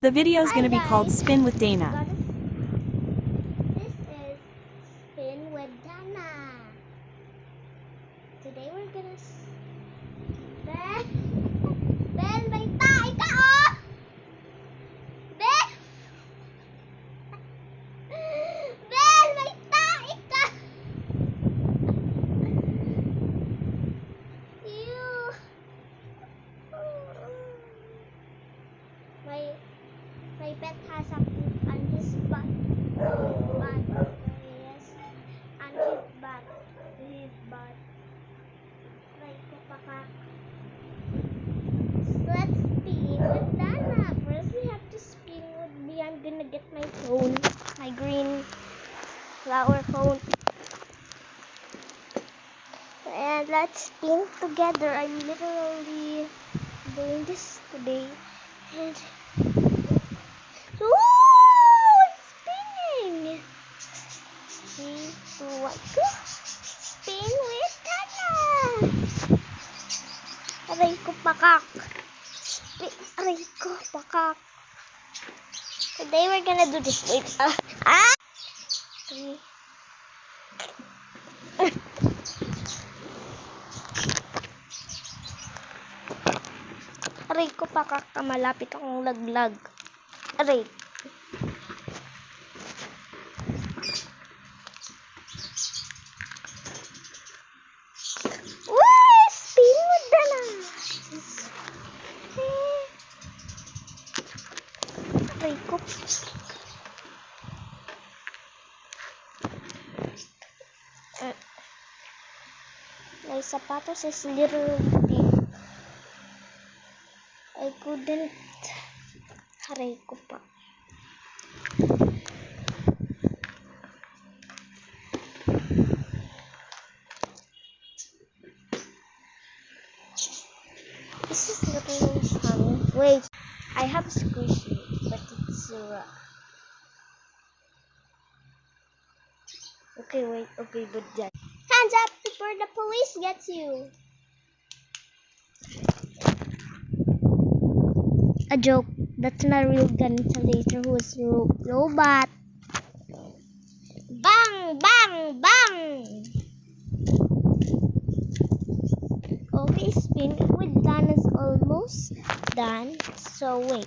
The video is Hi going to be called guys. Spin with Dana. This is Spin with Dana. Today we're gonna Ben, may tae ka oh! Ben! Ben, may tae ka! Ew. My pet has a poop on his butt. Yes. On his butt. Right, kapaka. Let's spin with Dana. First we have to spin with me. I'm gonna get my phone. My green flower phone. And let's spin together. I'm literally doing this today. And ooh, it's spinning. 3, 2, 1, go. Spin with Dana. Aray ko pakak. Aray ko pakak. Today we're gonna do this. Wait. Okay. Aray ko pakak. Malapit akong laglag. Aray. Spin with Dana. Aray ko. My sapatos is literally big. I couldn't. Aray ko pa. This is literally fun. Wait, I have a squishy, but it's rough. Okay, wait. Okay, good job. Hands up before the police gets you. A joke. That's not a real gun. It's a laser who's robot. Bang! Bang! Bang! Okay, spin with Dana's almost done. So wait.